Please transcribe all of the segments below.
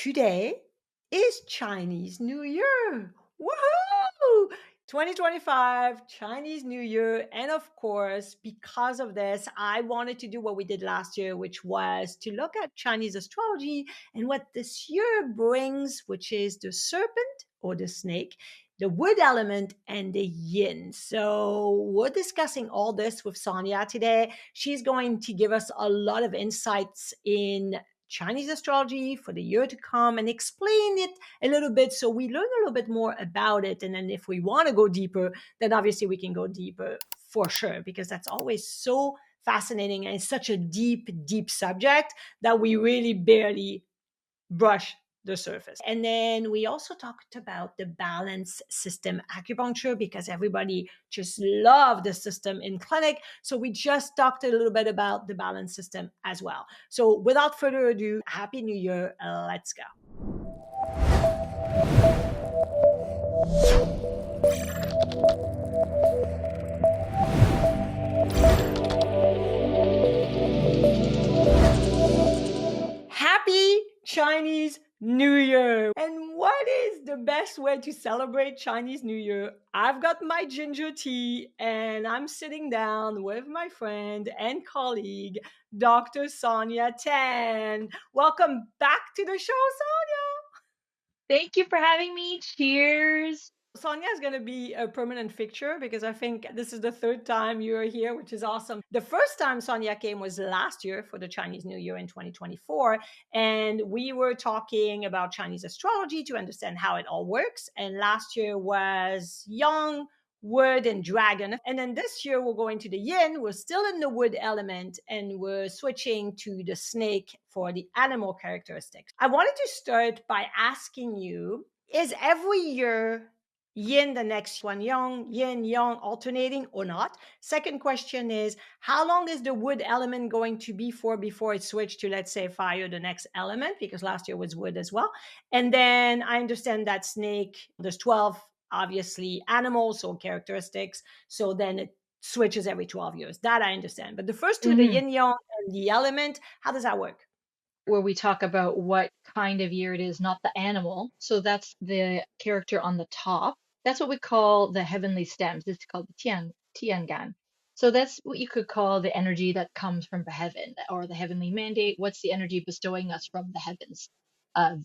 today is Chinese New Year. Woohoo! 2025 Chinese New Year. And of course, because of this, I wanted to do what we did last year, which was to look at Chinese astrology and what this year brings, which is the serpent or the snake, the wood element, and the yin. So we're discussing all this with Sonia today. She's going to give us a lot of insights in Chinese astrology for the year to come and explain it a little bit so we learn a little bit more about it. And then if we want to go deeper, then obviously we can go deeper for sure, because that's always so fascinating and it's such a deep, deep subject that we really barely brush the surface. And then we also talked about the balance system acupuncture because everybody just loved the system in clinic. So we just talked a little bit about the balance system as well. So without further ado, Happy New Year. Let's go. Happy Chinese New Year. And what is the best way to celebrate Chinese New Year? I've got my ginger tea and I'm sitting down with my friend and colleague, Dr. Sonia Tan. Welcome back to the show, Sonia. Thank you for having me. Cheers. Sonia is going to be a permanent fixture because I think this is the third time you're here, which is awesome. The first time Sonia came was last year for the Chinese New Year in 2024. And we were talking about Chinese astrology to understand how it all works. And last year was Yang, Wood, and Dragon. And then this year we're going to the Yin. We're still in the wood element and we're switching to the snake for the animal characteristics. I wanted to start by asking you, is every year yin the next one yang, yin yang alternating or not? Second question is, how long is the wood element going to be for before it switched to, let's say, fire, the next element, because last year was wood as well? And then I understand that snake, there's 12 obviously animals or characteristics, so then it switches every 12 years. That I understand. But the first two, the Mhm. yin yang and the element, how does that work? Where we talk about what kind of year it is, not the animal. So that's the character on the top. That's what we call the heavenly stems. It's called the Tiangan. So that's what you could call the energy that comes from the heaven or the heavenly mandate. What's the energy bestowing us from the heavens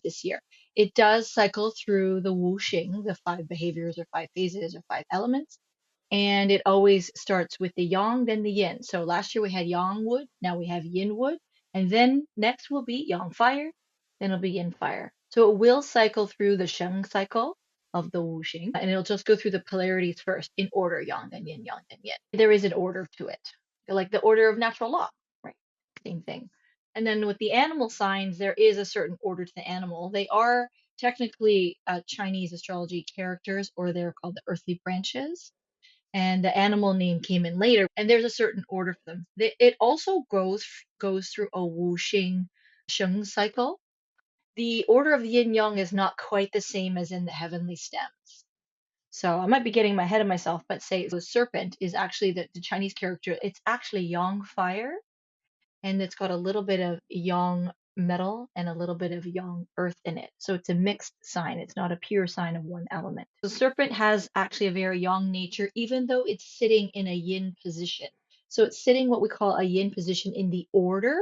this year? It does cycle through the wuxing, the five behaviors or five phases or five elements. And it always starts with the yang, then the yin. So last year we had yang wood, now we have yin wood, and then next will be yang fire, then it'll be yin fire. So it will cycle through the sheng cycle of the wuxing, and it'll just go through the polarities first in order, yang, then yin, yang, then yin. There is an order to it, like the order of natural law, right? Same thing. And then with the animal signs, there is a certain order to the animal. They are technically Chinese astrology characters, or they're called the earthly branches, and the animal name came in later, and there's a certain order for them. It also goes through a wuxing sheng cycle. The order of the yin yang is not quite the same as in the heavenly stems. So I might be getting my head of myself, but say the serpent is actually the Chinese character. It's actually yang fire, and it's got a little bit of yang metal and a little bit of yang earth in it. So it's a mixed sign. It's not a pure sign of one element. The serpent has actually a very yang nature, even though it's sitting in a yin position. So it's sitting what we call a yin position in the order.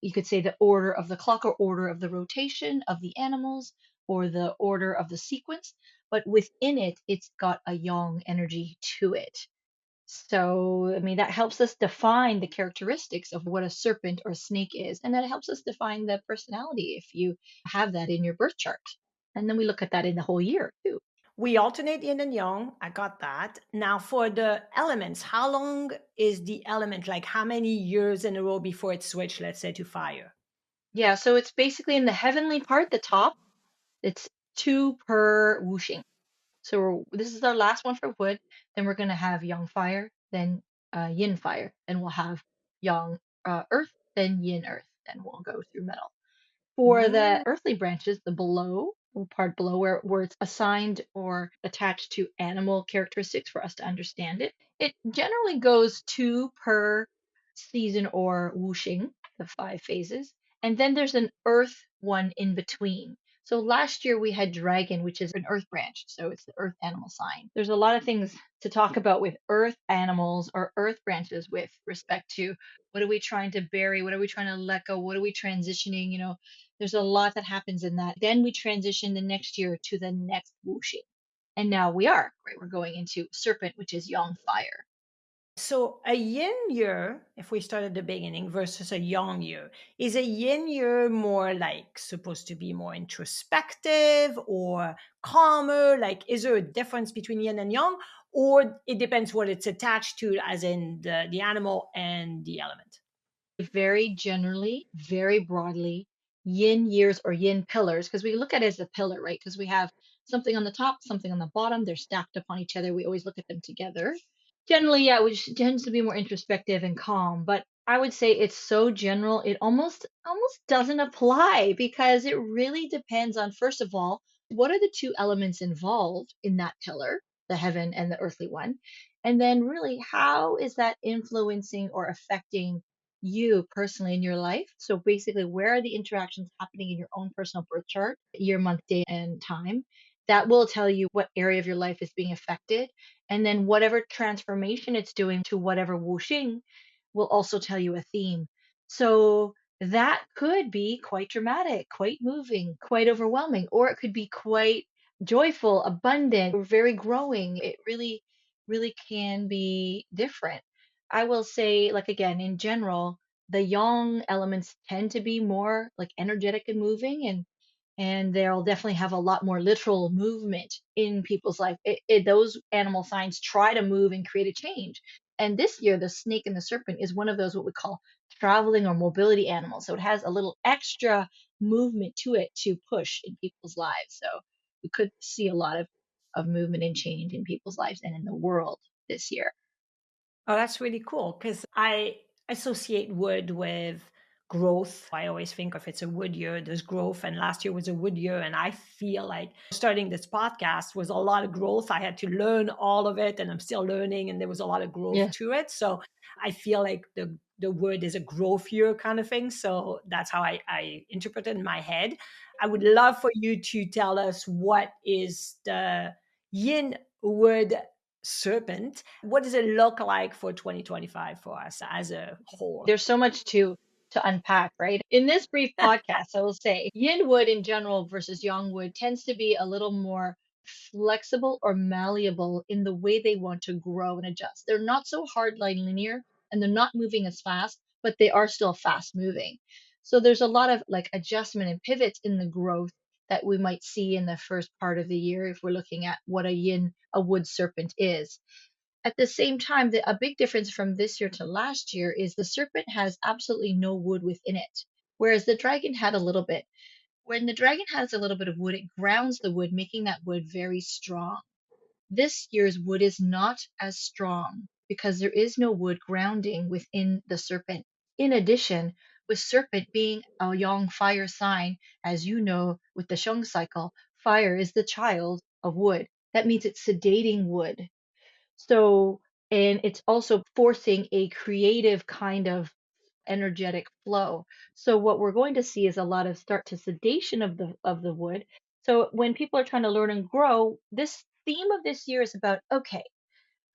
You could say the order of the clock or order of the rotation of the animals or the order of the sequence. But within it, it's got a yang energy to it. So, I mean, that helps us define the characteristics of what a serpent or snake is. And that helps us define the personality if you have that in your birth chart. And then we look at that in the whole year too. We alternate yin and yang. I got that. Now, for the elements, how long is the element? Like, how many years in a row before it switched, let's say, to fire? Yeah, so it's basically in the heavenly part, the top, it's two per wuxing. So this is our last one for wood. Then we're going to have yang fire, then yin fire. Then we'll have yang earth, then yin earth. Then we'll go through metal. For the Mm. earthly branches, the below, part below where it's assigned or attached to animal characteristics for us to understand it, it generally goes two per season or wuxing, the five phases. And then there's an earth one in between, So last year we had dragon, which is an earth branch. So it's the earth animal sign. There's a lot of things to talk about with earth animals or earth branches with respect to what are we trying to bury? What are we trying to let go? What are we transitioning? There's a lot that happens in that. Then we transition the next year to the next wuxing. And now we are, right? We're going into serpent, which is yang fire. So a yin year, if we start at the beginning, versus a yang year, is a yin year more like supposed to be more introspective or calmer? Like, is there a difference between yin and yang, or it depends what it's attached to, as in the animal and the element? Very generally, very broadly, yin years or yin pillars, because we look at it as a pillar, right? Because we have something on the top, something on the bottom, they're stacked upon each other. We always look at them together. Generally, yeah, which tends to be more introspective and calm, but I would say it's so general, it almost doesn't apply because it really depends on, first of all, what are the two elements involved in that pillar, the heaven and the earthly one? And then really, how is that influencing or affecting you personally in your life? So basically, where are the interactions happening in your own personal birth chart, year, month, day, and time? That will tell you what area of your life is being affected. And then whatever transformation it's doing to whatever wuxing will also tell you a theme. So that could be quite dramatic, quite moving, quite overwhelming, or it could be quite joyful, abundant, or very growing. It really, really can be different. I will say, like again, in general, the yang elements tend to be more like energetic and moving, and they'll definitely have a lot more literal movement in people's life. Those animal signs try to move and create a change. And this year, the snake and the serpent is one of those what we call traveling or mobility animals. So it has a little extra movement to it to push in people's lives. So we could see a lot of movement and change in people's lives and in the world this year. Oh, that's really cool because I associate wood with growth. I always think if it's a wood year, there's growth. And last year was a wood year. And I feel like starting this podcast was a lot of growth. I had to learn all of it and I'm still learning. And there was a lot of growth Yes. to it. So I feel like the wood is a growth year kind of thing. So that's how I interpret it in my head. I would love for you to tell us what is the yin wood serpent. What does it look like for 2025 for us as a whole? There's so much to unpack, right? In this brief podcast, I will say yin wood in general versus yang wood tends to be a little more flexible or malleable in the way they want to grow and adjust. They're not so hard line linear and they're not moving as fast, but they are still fast moving. So there's a lot of like adjustment and pivots in the growth that we might see in the first part of the year if we're looking at what a wood serpent is. At the same time, a big difference from this year to last year is the serpent has absolutely no wood within it, whereas the dragon had a little bit. When the dragon has a little bit of wood, it grounds the wood, making that wood very strong. This year's wood is not as strong because there is no wood grounding within the serpent. In addition, with serpent being a yang fire sign, as you know, with the Shung cycle, fire is the child of wood. That means it's sedating wood. So, and it's also forcing a creative kind of energetic flow. So what we're going to see is a lot of start to sedation of the wood. So when people are trying to learn and grow, this theme of this year is about, okay,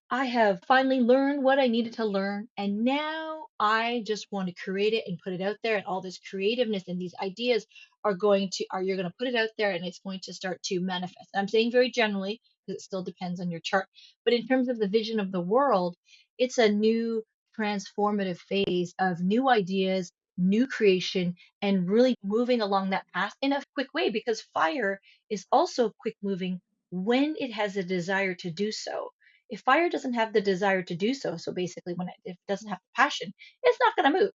I have finally learned what I needed to learn, and now I just want to create it and put it out there. And all this creativeness and these ideas are you're going to put it out there, and it's going to start to manifest. And I'm saying very generally because it still depends on your chart, but in terms of the vision of the world, it's a new transformative phase of new ideas, new creation, and really moving along that path in a quick way because fire is also quick moving when it has a desire to do so. If fire doesn't have the desire to do so, so basically if it doesn't have the passion, it's not going to move.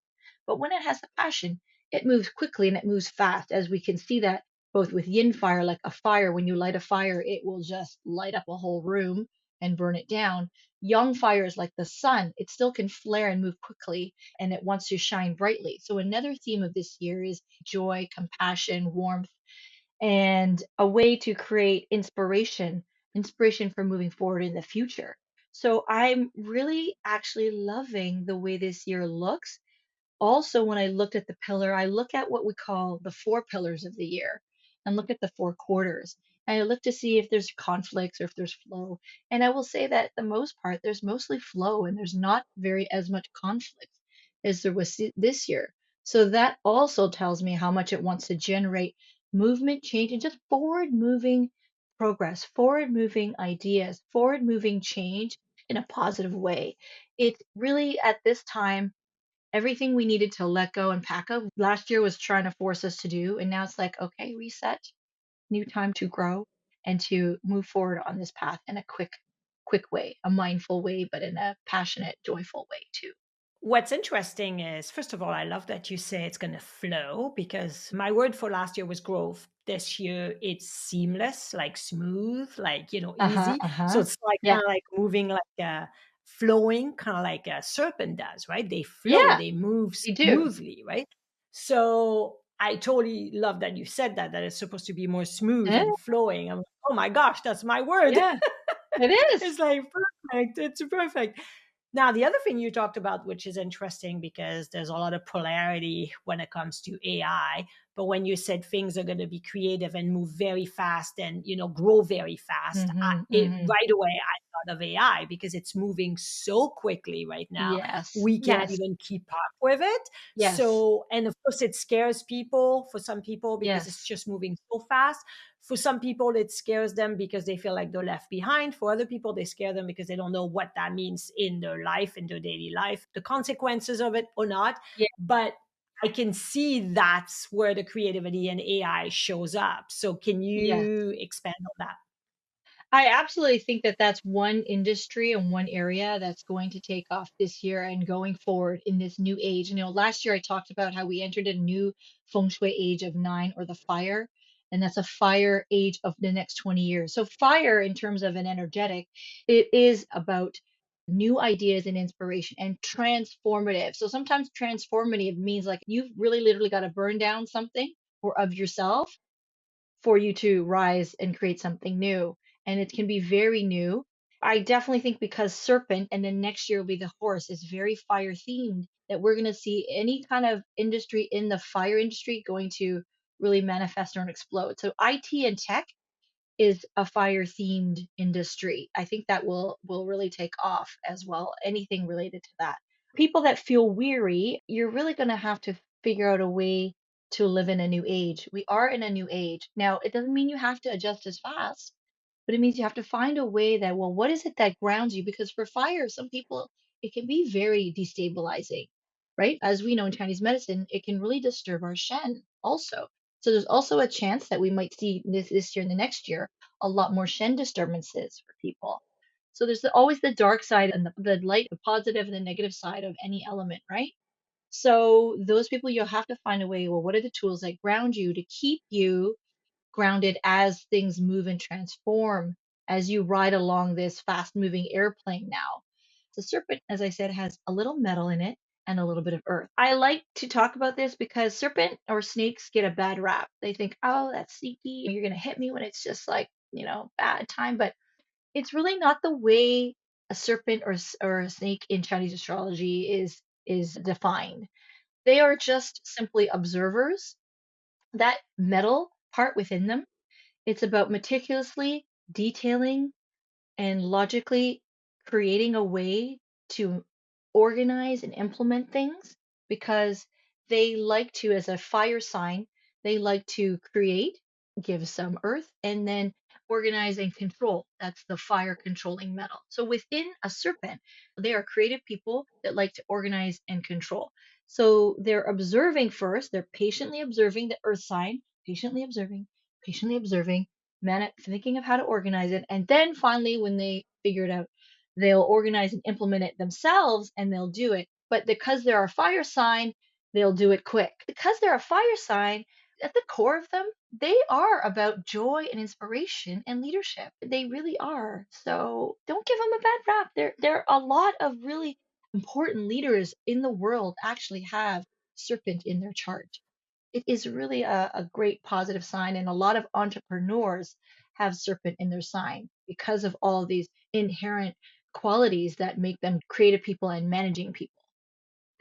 But when it has the passion, it moves quickly and it moves fast, as we can see that both with yin fire, like a fire, when you light a fire, it will just light up a whole room and burn it down. Yang fire is like the sun. It still can flare and move quickly and it wants to shine brightly. So another theme of this year is joy, compassion, warmth, and a way to create inspiration for moving forward in the future. So I'm really actually loving the way this year looks. Also, when I looked at the pillar, I look at what we call the four pillars of the year. and look at the 4 quarters. And I look to see if there's conflicts or if there's flow. And I will say that the most part, there's mostly flow and there's not very as much conflict as there was this year. So that also tells me how much it wants to generate movement, change, and just forward moving progress, forward moving ideas, forward moving change in a positive way. It's really at this time everything we needed to let go and pack up last year was trying to force us to do. And now it's like, okay, reset, new time to grow and to move forward on this path in a quick way, a mindful way, but in a passionate, joyful way too. What's interesting is, first of all, I love that you say it's going to flow because my word for last year was growth. This year, it's seamless, like smooth, like, Uh-huh. easy. So Uh-huh. it's like kind Yeah. of like moving like flowing, kind of like a serpent does, right? They flow, Yeah, they move they do. smoothly, right? So I totally love that you said that it's supposed to be more smooth Eh, and flowing. I'm like, oh my gosh, that's my word. yeah, it is. It's like perfect. It's perfect. Now, the other thing you talked about, which is interesting because there's a lot of polarity when it comes to AI, but when you said things are going to be creative and move very fast and, grow very fast, Mm-hmm. it Mm-hmm. right away I thought of AI because it's moving so quickly right now. Yes. We can't Yes. even keep up with it. Yes. So, and of course, it scares people for some people because it's Yes. just moving so fast. For some people, it scares them because they feel like they're left behind. For other people, they scare them because they don't know what that means in their life, in their daily life, the consequences of it or not. Yeah. But I can see that's where the creativity and AI shows up. So, can Yes. you expand on that? I absolutely think that that's one industry and one area that's going to take off this year and going forward in this new age. Last year I talked about how we entered a new feng shui age of 9 or the fire, and that's a fire age of the next 20 years. So, fire, in terms of an energetic, it is about new ideas and inspiration and transformative. So, sometimes transformative means like you've really literally got to burn down something or of yourself for you to rise and create something new. And it can be very new. I definitely think because serpent and then next year will be the horse is very fire themed that we're going to see any kind of industry in the fire industry going to really manifest or explode. So IT and tech is a fire themed industry. I think that will really take off as well. Anything related to that. People that feel weary, you're really going to have to figure out a way to live in a new age. We are in a new age. Now, it doesn't mean you have to adjust as fast, but it means you have to find a way that, well, what is it that grounds you? Because for fire, some people, it can be very destabilizing, right? As we know in Chinese medicine, it can really disturb our Shen also. So there's also a chance that we might see this year and the next year a lot more Shen disturbances for people. So there's always the dark side and the light, the positive and the negative side of any element, right? So those people, you'll have to find a way, well, what are the tools that ground you to keep you grounded as things move and transform as you ride along this fast moving airplane now. The serpent, as I said, has a little metal in it and a little bit of earth. I like to talk about this because serpent or snakes get a bad rap. They think, oh, that's sneaky. You're going to hit me when it's just like, bad time. But it's really not the way a serpent or a snake in Chinese astrology is defined. They are just simply observers. That metal part within them, it's about meticulously detailing and logically creating a way to organize and implement things because they like to, as a fire sign, they like to create, give some earth, and then organize and control. That's the fire controlling metal. So within a serpent, they are creative people that like to organize and control. So they're observing first, they're patiently observing the earth sign, patiently observing, thinking of how to organize it. And then finally, when they figure it out, they'll organize and implement it themselves and they'll do it. But because they're a fire sign, they'll do it quick. Because they're a fire sign, at the core of them, they are about joy and inspiration and leadership. They really are. So don't give them a bad rap. There are a lot of really important leaders in the world actually have serpent in their chart. It is really a great positive sign. And a lot of entrepreneurs have serpent in their sign because of all these inherent qualities that make them creative people and managing people.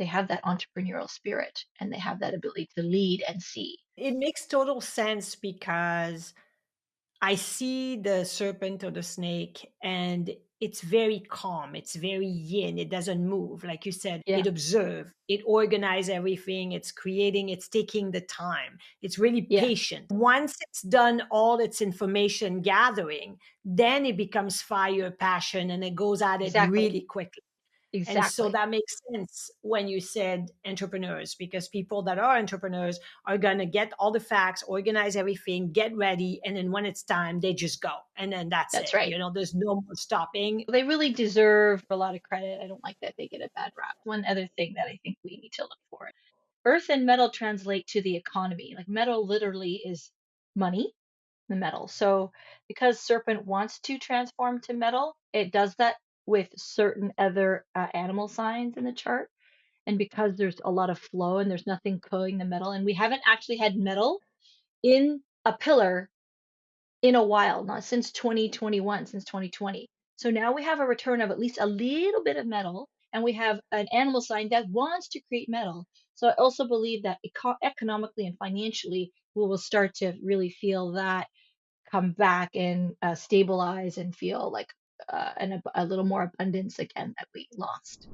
they have that entrepreneurial spirit and they have that ability to lead and see. It makes total sense because I see the serpent or the snake and it's very calm. It's very yin. It doesn't move. Like you said, Yeah, it observes, it organizes everything. It's creating, it's taking the time. It's really yeah, patient. Once it's done all its information gathering, then it becomes fire, passion, and it goes at it exactly, really quickly. And so exactly. that makes sense when you said entrepreneurs, because people that are entrepreneurs are going to get all the facts, organize everything, get ready. And then when it's time, they just go. And then that's That's it. right. You know, there's no more stopping. They really deserve a lot of credit. I don't like that they get a bad rap. One other thing that I think we need to look for: earth and metal translate to the economy. Like metal literally is money, the metal. So because Serpent wants to transform to metal, it does that with certain other animal signs in the chart. And because there's a lot of flow and there's nothing killing the metal, and we haven't actually had metal in a pillar in a while, not since 2021, since 2020. So now we have a return of at least a little bit of metal, and we have an animal sign that wants to create metal. So I also believe that economically and financially, we will start to really feel that come back and stabilize and feel like a little more abundance again that we lost.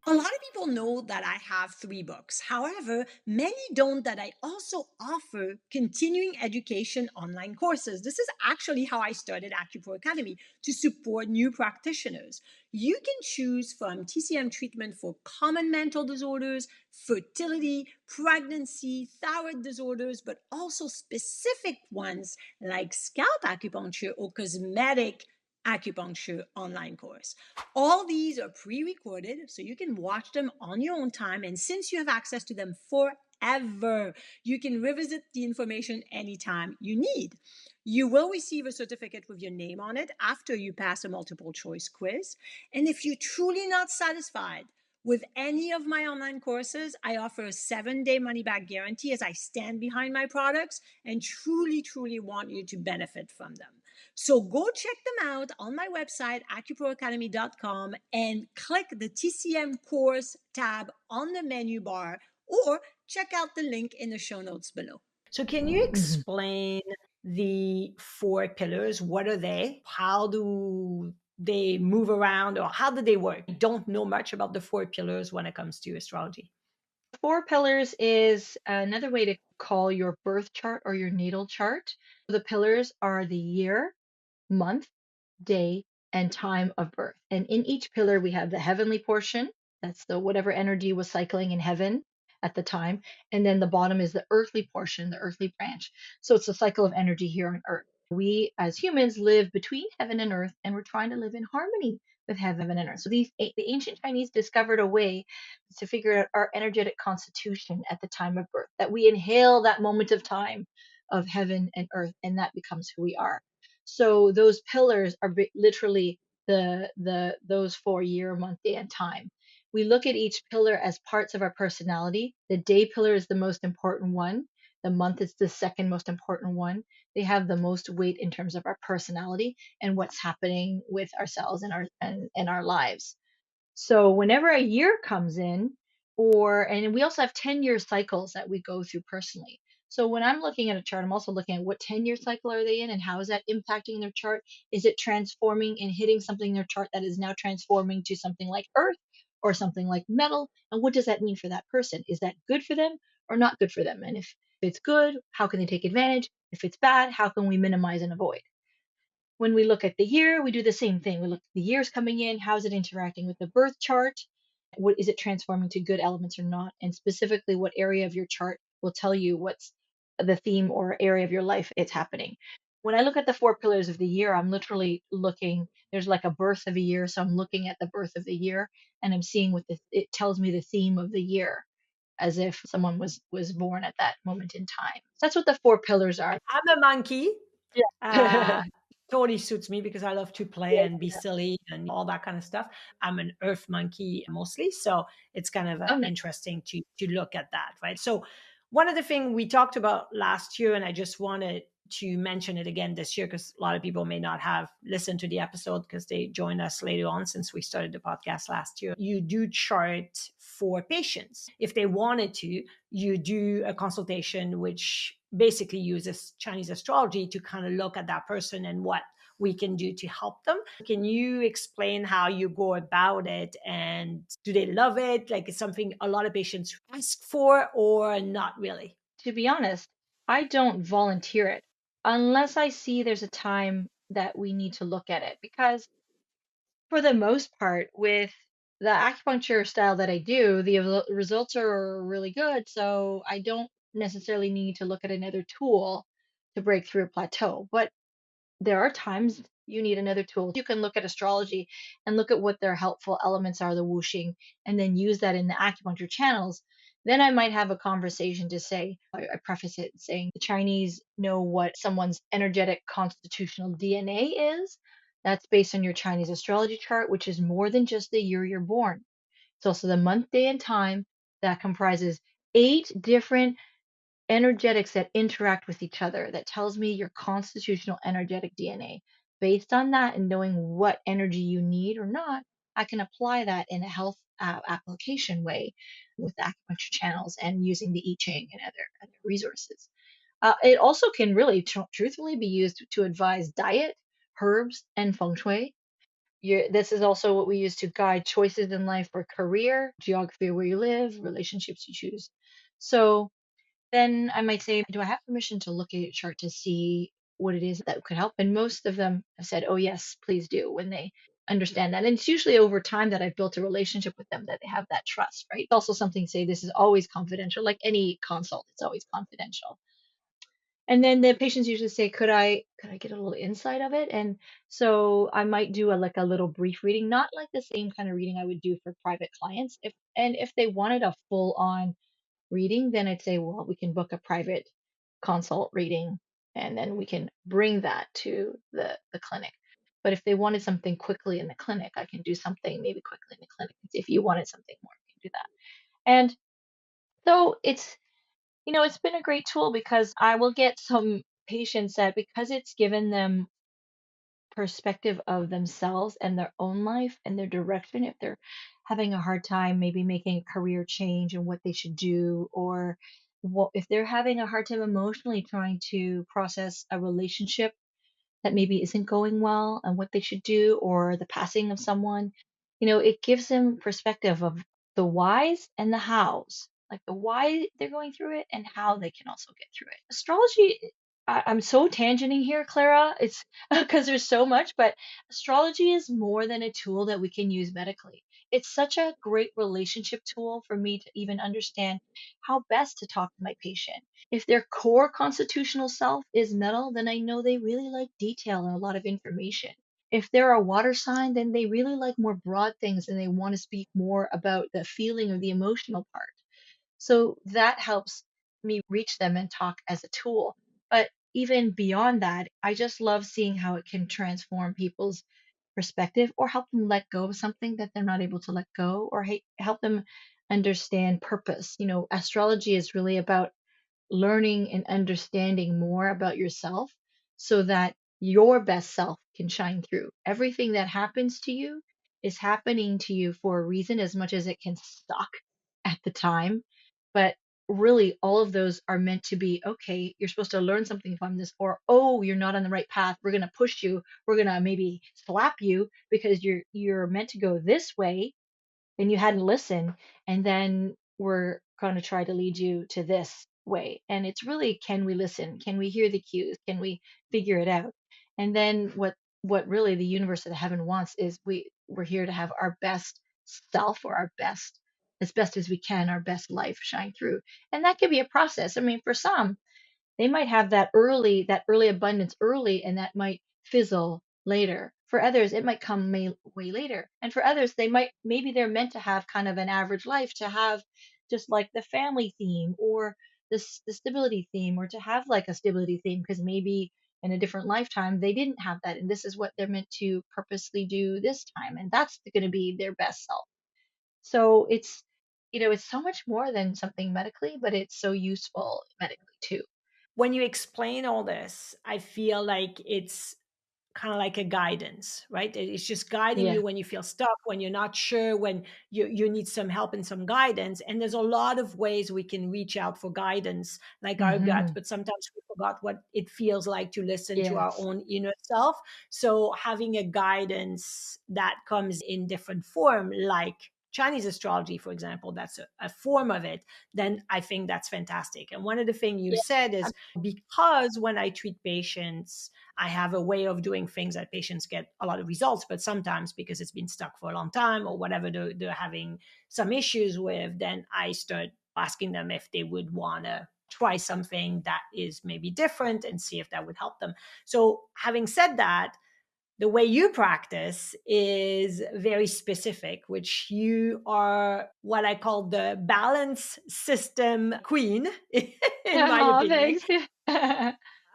A lot of people know that I have 3 books. However, many don't that I also offer continuing education online courses. This is actually how I started AcuPro Academy, to support new practitioners. You can choose from TCM treatment for common mental disorders, fertility, pregnancy, thyroid disorders, but also specific ones like scalp acupuncture or cosmetic acupuncture online course. All these are pre-recorded, so you can watch them on your own time. And since you have access to them forever, you can revisit the information anytime you need. You will receive a certificate with your name on it after you pass a multiple choice quiz. And if you're truly not satisfied with any of my online courses, I offer a 7-day money back guarantee, as I stand behind my products and truly, truly want you to benefit from them. So go check them out on my website, acuproacademy.com, and click the TCM course tab on the menu bar, or check out the link in the show notes below. So, can you Mhm. explain the 4 pillars? What are they? How do they move around, or how do they work? I don't know much about the 4 pillars when it comes to astrology. Four pillars is another way to call your birth chart or your natal chart. The pillars are the year, month, day, and time of birth. And in each pillar, we have the heavenly portion. That's the whatever energy was cycling in heaven at the time. And then the bottom is the earthly portion, the earthly branch. So it's the cycle of energy here on earth. We as humans live between heaven and earth, and we're trying to live in harmony with heaven and earth. So the ancient Chinese discovered a way to figure out our energetic constitution at the time of birth, that we inhale that moment of time of heaven and earth, and that becomes who we are. So those pillars are literally the those 4 year, month, day, and time. We look at each pillar as parts of our personality. The day pillar is the most important one. The month is the second most important one. They have the most weight in terms of our personality and what's happening with ourselves and our lives. So whenever a year comes in, and we also have 10-year cycles that we go through personally. So when I'm looking at a chart, I'm also looking at what 10-year cycle are they in and how is that impacting their chart? Is it transforming and hitting something in their chart that is now transforming to something like earth or something like metal? And what does that mean for that person? Is that good for them or not good for them? And if it's good, how can they take advantage? If it's bad, how can we minimize and avoid? When we look at the year, we do the same thing. We look at the years coming in, how is it interacting with the birth chart? What is it transforming to good elements or not? And specifically, what area of your chart will tell you what's the theme or area of your life it's happening. When I look at the 4 pillars of the year, I'm literally looking, there's like a birth of a year. So I'm looking at the birth of the year and I'm seeing it tells me the theme of the year, as if someone was born at that moment in time. That's what the 4 pillars are. I'm a monkey. Yeah. Uh, totally suits me because I love to play Yeah, and be yeah. silly and all that kind of stuff. I'm an earth monkey mostly, so it's kind of Oh, nice. interesting to look at that, right? So one of the things we talked about last year, and I just wanted to mention it again this year because a lot of people may not have listened to the episode because they joined us later on since we started the podcast last year. You do chart for patients. If they wanted to, you do a consultation, which basically uses Chinese astrology to kind of look at that person and what we can do to help them. Can you explain how you go about it and do they love it? Like it's something a lot of patients ask for or not really? To be honest, I don't volunteer it unless I see there's a time that we need to look at it. Because for the most part, with the acupuncture style that I do, the results are really good. So I don't necessarily need to look at another tool to break through a plateau. But there are times you need another tool. You can look at astrology and look at what their helpful elements are, the whooshing, and then use that in the acupuncture channels. Then I might have a conversation to say, I preface it saying the Chinese know what someone's energetic constitutional DNA is. That's based on your Chinese astrology chart, which is more than just the year you're born. It's also the month, day, and time that comprises 8 different energetics that interact with each other. That tells me your constitutional energetic DNA. Based on that and knowing what energy you need or not, I can apply that in a health application way with acupuncture channels and using the I Ching and other resources. It also can really truthfully be used to advise diet, herbs, and feng shui. This is also what we use to guide choices in life for career, geography of where you live, relationships you choose. So then I might say, do I have permission to look at your chart to see what it is that could help? And most of them have said, oh, yes, please do when they understand that. And it's usually over time that I've built a relationship with them that they have that trust, right? It's also something to say this is always confidential, like any consult, it's always confidential. And then the patients usually say, could I get a little insight of it? And so I might do like a little brief reading, not like the same kind of reading I would do for private clients. If they wanted a full on reading, then I'd say, well, we can book a private consult reading and then we can bring that to the clinic. But if they wanted something quickly in the clinic, I can do something maybe quickly in the clinic. If you wanted something more, we can do that. And so it's been a great tool because I will get some patients that because it's given them perspective of themselves and their own life and their direction, if they're having a hard time maybe making a career change and what they should do, or if they're having a hard time emotionally trying to process a relationship that maybe isn't going well and what they should do, or the passing of someone, it gives them perspective of the whys and the hows, like the why they're going through it and how they can also get through it. Astrology, I'm so tangenting here, Clara. It's because there's so much, but astrology is more than a tool that we can use medically. It's such a great relationship tool for me to even understand how best to talk to my patient. If their core constitutional self is metal, then I know they really like detail and a lot of information. If they're a water sign, then they really like more broad things and they want to speak more about the feeling or the emotional part. So that helps me reach them and talk as a tool. But even beyond that, I just love seeing how it can transform people's perspective or help them let go of something that they're not able to let go, or help them understand purpose. Astrology is really about learning and understanding more about yourself so that your best self can shine through. Everything that happens to you is happening to you for a reason, as much as it can suck at the time. But really, all of those are meant to be okay, you're supposed to learn something from this, or oh, you're not on the right path. We're going to push you. We're going to maybe slap you because you're meant to go this way and you hadn't listened, and then we're going to try to lead you to this way. And it's really, can we listen? Can we hear the cues? Can we figure it out? And then what really the universe of the heaven wants is we're here to have our best self, or our best, as best as we can, our best life shine through. And that can be a process. I mean, for some, they might have that early abundance early, and that might fizzle later. For others, it might come way later. And for others, maybe they're meant to have kind of an average life, to have just like the family theme, or the stability theme, or to have like a stability theme because maybe in a different lifetime they didn't have that, and this is what they're meant to purposely do this time, and that's going to be their best self. So it's so much more than something medically, but it's so useful medically too. when you explain all this, I feel like it's kind of like a guidance, right? It's just guiding Yeah. you when you feel stuck, when you're not sure, when you need some help and some guidance. And there's a lot of ways we can reach out for guidance, like our gut, Hmm. but sometimes we forgot what it feels like to listen to our Yes. own inner self. So having a guidance that comes in different form, like Chinese astrology, for example, that's a form of it, then I think that's fantastic. And one of the things you Yeah. said is because when I treat patients, I have a way of doing things that patients get a lot of results, but sometimes because it's been stuck for a long time or whatever they're having some issues with, then I start asking them if they would want to try something that is maybe different and see if that would help them. So, having said that, the way you practice is very specific, which you are what I call the balance system queen, in my Oh, opinion. thanks.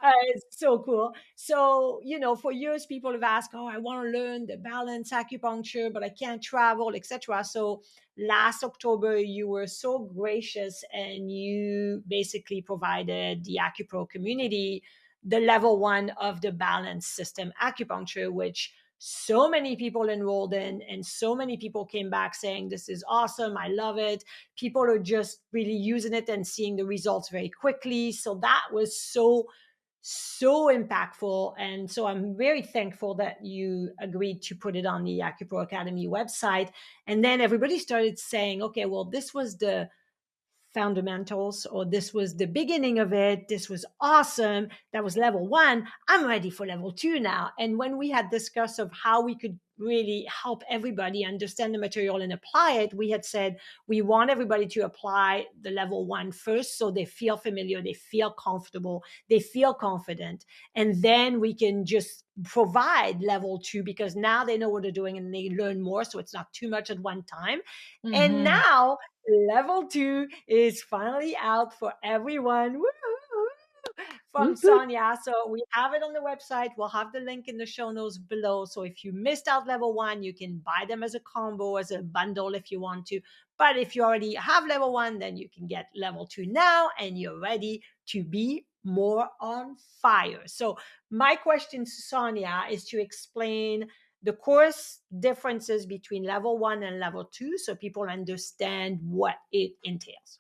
It's so cool. So, for years, people have asked, "Oh, I want to learn the balance acupuncture, but I can't travel, etc." So, last October, you were so gracious and you basically provided the AcuPro community the level one of the balance system acupuncture, which so many people enrolled in, and so many people came back saying, "This is awesome. I love it." People are just really using it and seeing the results very quickly. So, that was so impactful. And so I'm very thankful that you agreed to put it on the AcuPro Academy website. And then everybody started saying, okay, well, this was the fundamentals, or this was the beginning of it. This was awesome. That was level one. I'm ready for level two now. And when we had discussed of how we could really help everybody understand the material and apply it, we had said we want everybody to apply the level one first so they feel familiar, they feel comfortable, they feel confident. And then we can just provide level two because now they know what they're doing and they learn more. So it's not too much at one time. And Hmm. now level two is finally out for everyone. Woo-hoo! From Woot woot. Sonia. So we have it on the website. We'll have the link in the show notes below. So if you missed out level one, you can buy them as a combo, as a bundle if you want to. But if you already have level one, then you can get level two now and you're ready to be more on fire. So my question to Sonia is to explain the course differences between level one and level two so people understand what it entails.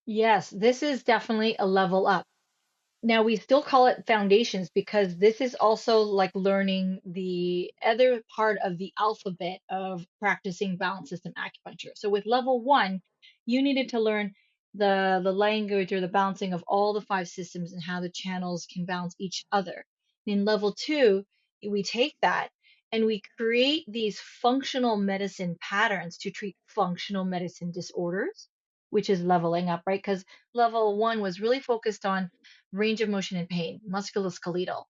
Yes, this is definitely a level up. Now we still call it foundations because this is also like learning the other part of the alphabet of practicing balance system acupuncture. So with level one, you needed to learn the language or the balancing of all the five systems and how the channels can balance each other. In level two, we take that and we create these functional medicine patterns to treat functional medicine disorders, which is leveling up, right? Because level one was really focused on range of motion and pain, musculoskeletal,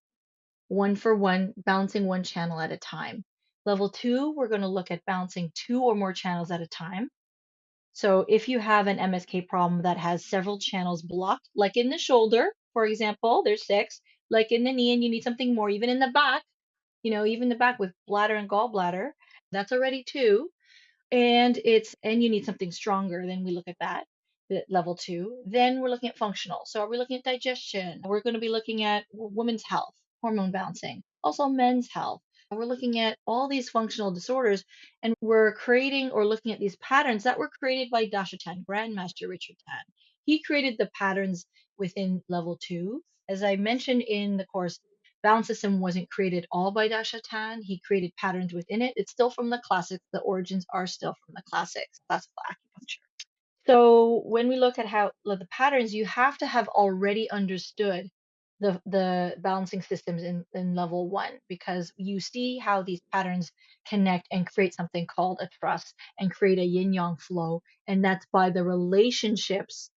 one for one, balancing one channel at a time. Level two, we're going to look at balancing two or more channels at a time. So if you have an MSK problem that has several channels blocked, like in the shoulder, for example, there's six, like in the knee, and you need something more, even in the back, even the back with bladder and gallbladder, that's already two, and you need something stronger, then we look at that, the level two. Then we're looking at functional, so are we looking at digestion? We're going to be looking at women's health, hormone balancing, also men's health. We're looking at all these functional disorders, and we're creating or looking at these patterns that were created by Dasha Tan, Grandmaster Richard Tan. He created the patterns within level two. As I mentioned in the course, Balance System wasn't created all by Dasha Tan. He created patterns within it. It's still from the classics. The origins are still from the classics, classical acupuncture. So when we look at how the patterns, you have to have already understood the balancing systems in level one because you see how these patterns connect and create something called a trust and create a yin yang flow. And that's by the relationships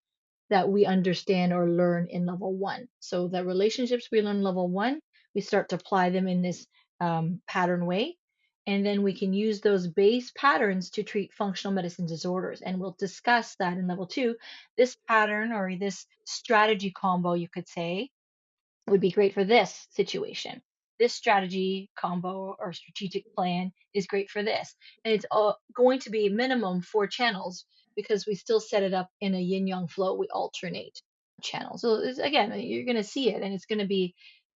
that we understand or learn in level one. So the relationships we learn in level one, we start to apply them in this pattern way. And then we can use those base patterns to treat functional medicine disorders. And we'll discuss that in level two. This pattern or this strategy combo, you could say, would be great for this situation. This strategy combo or strategic plan is great for this. And it's going to be minimum four channels because we still set it up in a yin yang flow. We alternate. channel. So again, you're going to see it, and it's going to be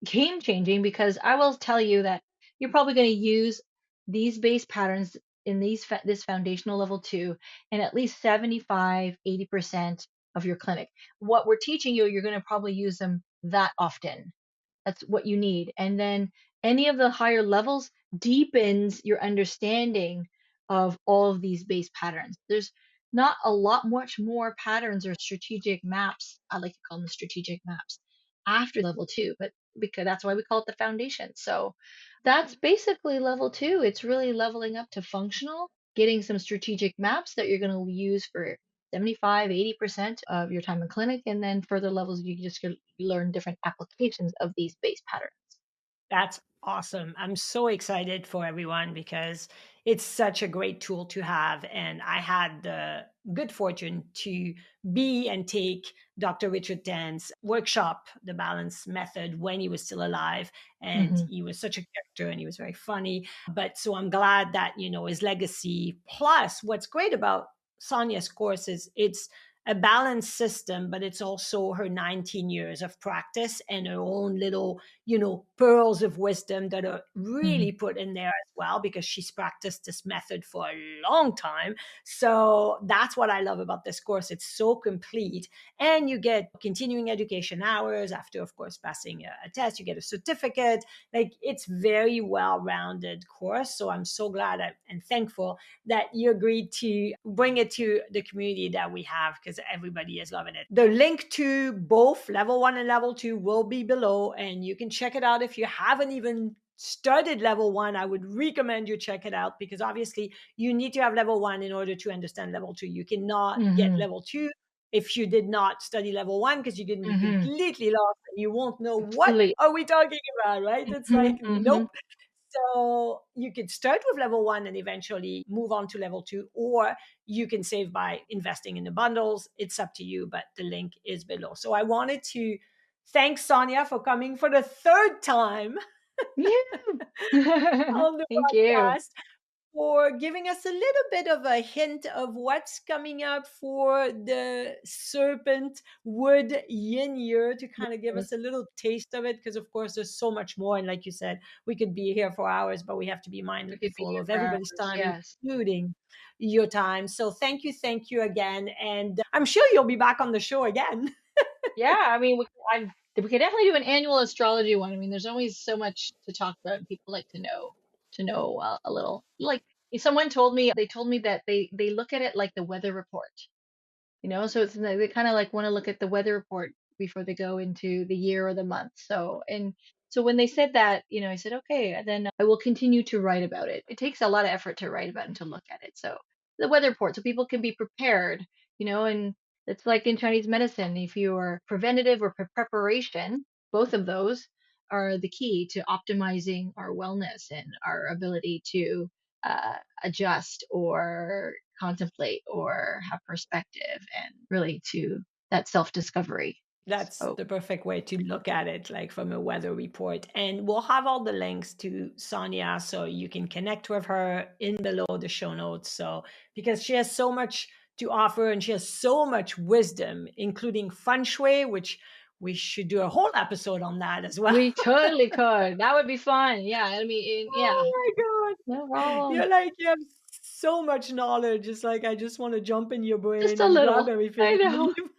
game changing, because I will tell you that you're probably going to use these base patterns in this foundational level 2 in at least 75-80% of your clinic. What we're teaching you, you're going to probably use them that often. That's what you need. And then any of the higher levels deepens your understanding of all of these base patterns. There's not a lot much more patterns or strategic maps. I like to call them strategic maps after level 2, but because that's why we call it the foundation. So that's basically level 2. It's really leveling up to functional, getting some strategic maps that you're going to use for 75-80% of your time in clinic, and then further levels you just learn different applications of these base patterns. That's awesome. I'm so excited for everyone because it's such a great tool to have. And I had the good fortune to be and take Dr. Richard Tan's workshop, The Balance Method, when he was still alive. And Hmm. he was such a character and he was very funny. But so I'm glad that, his legacy. Plus, what's great about Sonia's course is it's a balanced system, but it's also her 19 years of practice and her own little, pearls of wisdom that are Hmm. really put in there as well, because she's practiced this method for a long time. So that's what I love about this course. It's so complete. And you get continuing education hours after, of course, passing a test. You get a certificate. Like, it's very well-rounded course. So I'm so glad and thankful that you agreed to bring it to the community that we have, because everybody is loving it. The link to both level 1 and level 2 will be below, and you can check it out. If you haven't even started level 1, I would recommend you check it out, because obviously you need to have level 1 in order to understand level 2. You cannot get Hmm. level 2 if you did not study level 1, because you're going to be Hmm. completely lost and you won't know what Absolutely. are we talking about, right? It's Hmm. like, Hmm. nope. So you could start with level 1 and eventually move on to level 2, or you can save by investing in the bundles. It's up to you, but the link is below. So I wanted to thank Sonia for coming for the third time Yeah. on the Thank you. podcast, for giving us a little bit of a hint of what's coming up for the Serpent Wood Yin Year, to kind of give Yes. us a little taste of it. Because, of course, there's so much more. And like you said, we could be here for hours, but we have to be We could be mindful here of for everybody's hours. time, Yes. including your time. So thank you again. And I'm sure you'll be back on the show again. Yeah, I mean, we could definitely do an annual astrology one. I mean, there's always so much to talk about, and people like to know a little. Like someone told me, they told me that they look at it like the weather report. So it's like they kind of like want to look at the weather report before they go into the year or the month. So when they said that, I said, okay, then I will continue to write about it. It takes a lot of effort to write about and to look at it. So the weather report, so people can be prepared, and it's like in Chinese medicine, if you are preventative or preparation, both of those are the key to optimizing our wellness and our ability to uh, adjust or contemplate or have perspective, and really to that self discovery. That's So the perfect way to look at it, like from a weather report. And we'll have all the links to Sonia so you can connect with her in below the show notes. So, because she has so much to offer and she has so much wisdom, including feng shui, which we should do a whole episode on that as well. we totally could. That would be fun. Yeah, I mean, yeah, Oh my no God. problem. You have so much knowledge. It's like, I just want to jump in your Just brain a and grab little. everything I and know. leave.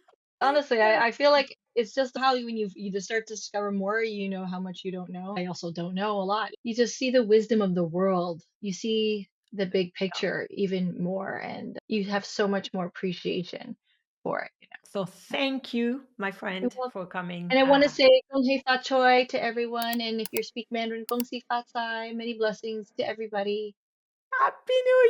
Honestly, I feel like it's just how when you just start to discover more, you know how much you don't know. I also don't know a lot. You just see the wisdom of the world. You see the big picture even more, and you have so much more appreciation for it. So thank you, my You're friend, welcome. for coming. And I want to say Gong Hei Fa Choi to everyone. And if you speak Mandarin, Gong Si Fa Cai. Many blessings to everybody. Happy New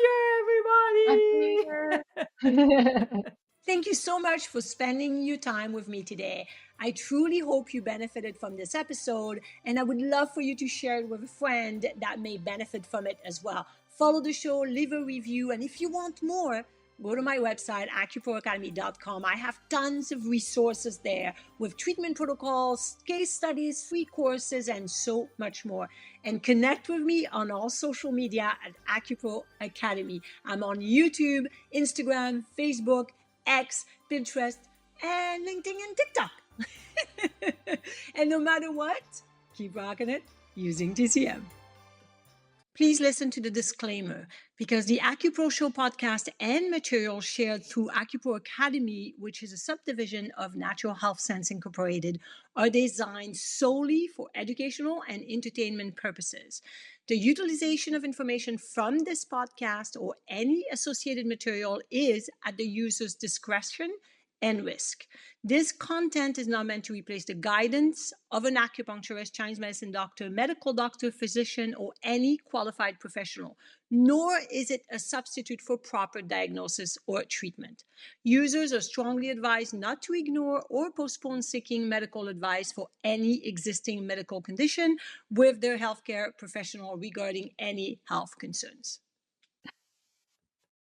Happy New Year, Year. everybody! Thank you so much for spending your time with me today. I truly hope you benefited from this episode, and I would love for you to share it with a friend that may benefit from it as well. Follow the show, leave a review, and if you want more, go to my website, acuproacademy.com. I have tons of resources there with treatment protocols, case studies, free courses, and so much more. And connect with me on all social media at AcuPro Academy. I'm on YouTube, Instagram, Facebook, X, Pinterest, and LinkedIn and TikTok. And no matter what, keep rocking it using TCM. Please listen to the disclaimer because the AcuPro Show podcast and material shared through AcuPro Academy, which is a subdivision of Natural Health Sense Incorporated, are designed solely for educational and entertainment purposes. The utilization of information from this podcast or any associated material is at the user's discretion and risk. This content is not meant to replace the guidance of an acupuncturist, Chinese medicine doctor, medical doctor, physician, or any qualified professional, nor is it a substitute for proper diagnosis or treatment. Users are strongly advised not to ignore or postpone seeking medical advice for any existing medical condition with their healthcare professional regarding any health concerns.